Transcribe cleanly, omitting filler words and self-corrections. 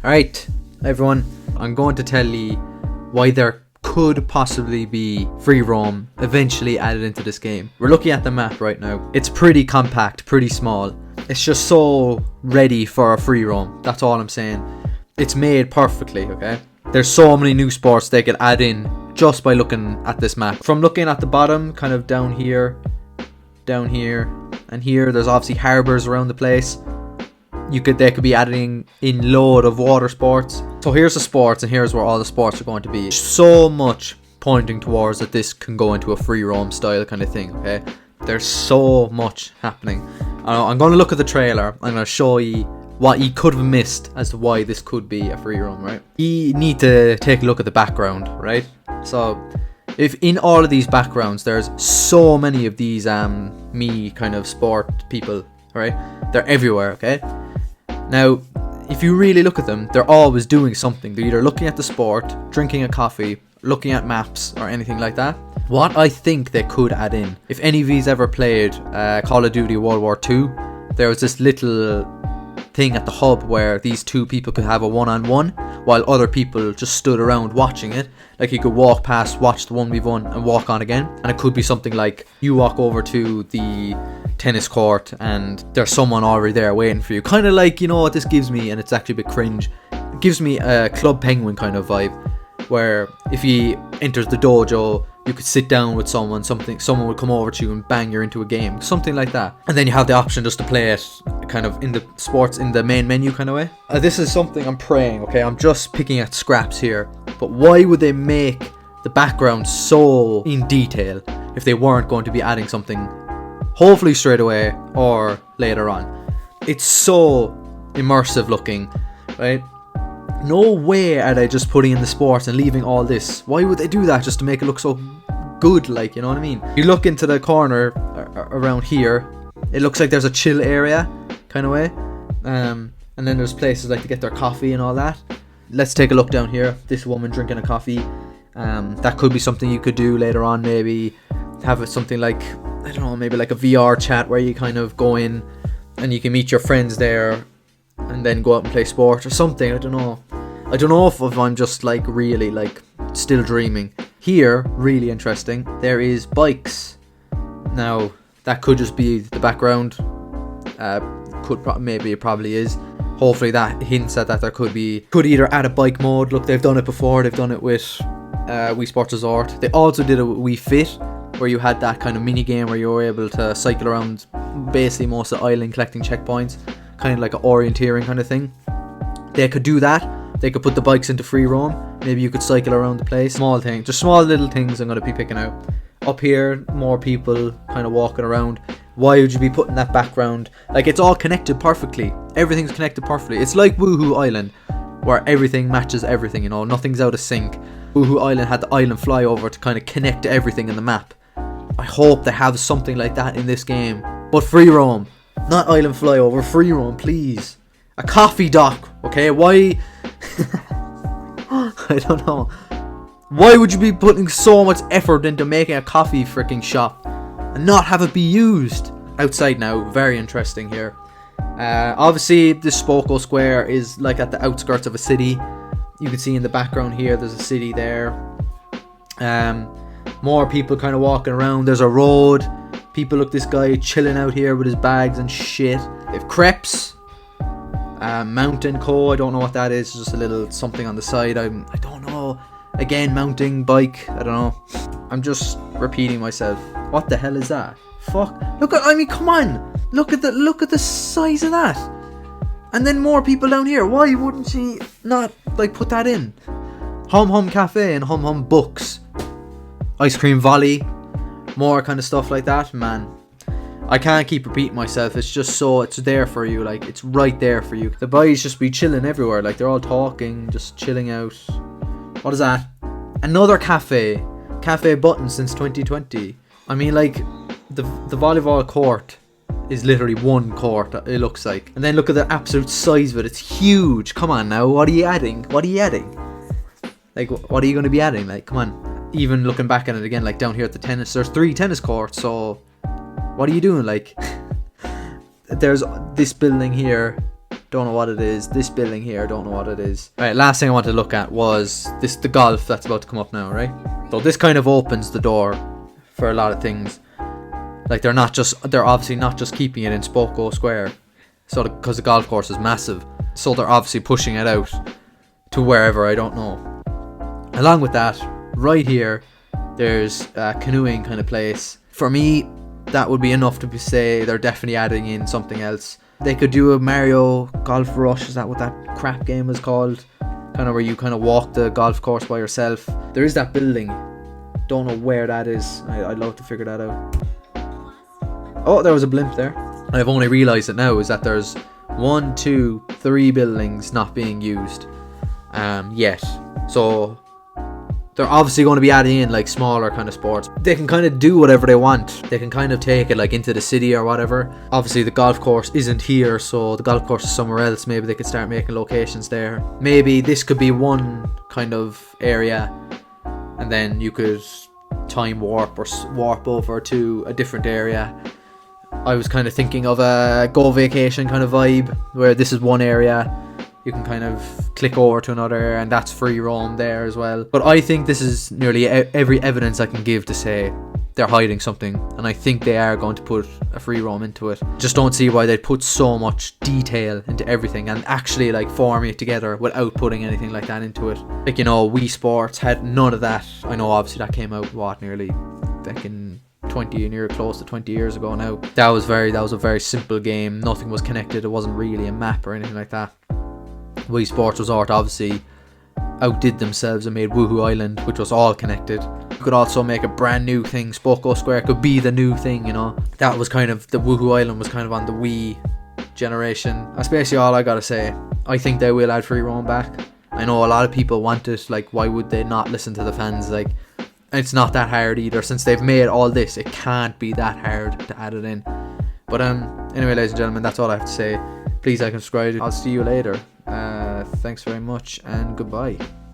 Alright, everyone, I'm going to tell you why there could possibly be free roam eventually added into this game. We're looking at the map right now. It's pretty compact, pretty small. It's just so ready for a free roam. That's all I'm saying. It's made perfectly, okay? There's so many new sports they could add in just by looking at this map. From looking at the bottom, kind of down here, and here, there's obviously harbours around the place. They could be adding in load of water sports. So here's the sports, and here's where all the sports are going to be. So much pointing towards that this can go into a free roam style kind of thing, okay? There's so much happening. I'm going to look at the trailer. I'm going to show you what you could have missed as to why this could be a free roam, right? You need to take a look at the background, right? So if in all of these backgrounds, there's so many of these me kind of sport people, right? They're everywhere, okay? Now, if you really look at them, they're always doing something. They're either looking at the sport, drinking a coffee, looking at maps, or anything like that. What I think they could add in, if any of you's ever played Call of Duty World War II, there was this little thing at the hub where these two people could have a one-on-one while other people just stood around watching it. Like you could walk past, watch the 1v1 and walk on again. And it could be something like you walk over to the tennis court and there's someone already there waiting for you. Kind of like, you know what this gives me, and it's actually a bit cringe. It gives me a Club Penguin kind of vibe, where if he enters the dojo, you could sit down with someone would come over to you and bang you into a game, something like that. And then you have the option just to play it kind of in the sports, in the main menu kind of way. This is something I'm praying, okay? I'm just picking at scraps here. But why would they make the background so in detail if they weren't going to be adding something hopefully straight away or later on? It's so immersive looking, right? No way are they just putting in the sports and leaving all this. Why would they do that just to make it look so good, like, you know what I mean? You look into the corner around here, it looks like there's a chill area kind of way. And then there's places like to get their coffee and all that. Let's take a look down here. This woman drinking a coffee. That could be something you could do later on. Maybe have it something like, I don't know, maybe like a VR chat where you kind of go in and you can meet your friends there and then go out and play sport or something. I don't know if I'm just like really like still dreaming. Here, really interesting, there is bikes. Now that could just be the background. Maybe it probably is. Hopefully that hints at that there could either add a bike mode. Look, they've done it before. They've done it with Wii Sports Resort. They also did it with Wii Fit, where you had that kind of mini game where you were able to cycle around basically most of the island collecting checkpoints, kind of like an orienteering kind of thing. They could do that. They could put the bikes into free roam. Maybe you could cycle around the place. Small things, just small little things I'm going to be picking out. Up here, more people kind of walking around. Why would you be putting that background? Like, it's all connected perfectly. Everything's connected perfectly. It's like Woohoo Island, where everything matches everything, you know, nothing's out of sync. Woohoo Island had the island flyover to kind of connect to everything in the map. I hope they have something like that in this game. But free roam, not island flyover, free roam, please. A coffee dock, okay? Why? I don't know. Why would you be putting so much effort into making a coffee freaking shop and not have it be used? Outside now, very interesting here. Obviously, this Spoko Square is like at the outskirts of a city. You can see in the background here, there's a city there. More people kind of walking around. There's a road. People, look, this guy chilling out here with his bags and shit. They have crepes. Mountain Co. I don't know what that is. Just a little something on the side. I don't know. Again, mounting bike. I don't know. I'm just repeating myself. What the hell is that? Fuck. Come on. Look at the size of that. And then more people down here. Why wouldn't she not like put that in? Hum Hum Cafe and Hum Hum Books. Ice Cream Valley. More kind of stuff like that, man. I can't keep repeating myself. It's just so, it's there for you. Like, it's right there for you. The boys just be chilling everywhere. Like, they're all talking, just chilling out. What is that? Another cafe. Cafe Button since 2020. I mean, like, the volleyball court is literally one court, it looks like. And then look at the absolute size of it. It's huge. Come on now. What are you adding? Like, what are you going to be adding? Like, come on. Even looking back at it again, like down here at the tennis, there's 3 tennis courts. So what are you doing? Like, there's this building here don't know what it is. This building here, don't know what it is. Right, last thing I wanted to look at was the golf that's about to come up now, right? So this kind of opens the door for a lot of things. Like they're obviously not just keeping it in Spoko Square, so because the golf course is massive, so they're obviously pushing it out to wherever, I don't know. Along with that, right here, there's a canoeing kind of place. For me, that would be enough to say they're definitely adding in something else. They could do a Mario Golf Rush, is that what that crap game was called? Kind of where you kind of walk the golf course by yourself. There is that building, don't know where that is. I'd love to figure that out. Oh, there was a blimp there. I've only realised it now, is that there's 1, 2, 3 buildings not being used yet. So they're obviously going to be adding in like smaller kind of sports. They can kind of do whatever they want. They can kind of take it like into the city or whatever. Obviously the golf course isn't here, so the golf course is somewhere else. Maybe they could start making locations there. Maybe this could be one kind of area, and then you could time warp or warp over to a different area. I was kind of thinking of a Go Vacation kind of vibe, where this is one area, you can kind of click over to another, and that's free roam there as well. But I think this is nearly every evidence I can give to say they're hiding something, and I think they are going to put a free roam into it. Just don't see why they'd put so much detail into everything and actually like forming it together without putting anything like that into it. Like, you know, Wii Sports had none of that. I know obviously that came out nearly back in 20 close to 20 years ago now. That was a very simple game. Nothing was connected. It wasn't really a map or anything like that. Wii Sports Resort obviously outdid themselves and made Woohoo Island, which was all connected. You could also make a brand new thing. Spoko Square could be the new thing, you know. That was kind of, the Woohoo Island was kind of on the Wii generation. That's basically all I gotta say. I think they will add free roam back. I know a lot of people want it. Like, why would they not listen to the fans? Like, it's not that hard either. Since they've made all this, it can't be that hard to add it in. But anyway, ladies and gentlemen, that's all I have to say. Please like and subscribe. I'll see you later. Thanks very much, and goodbye.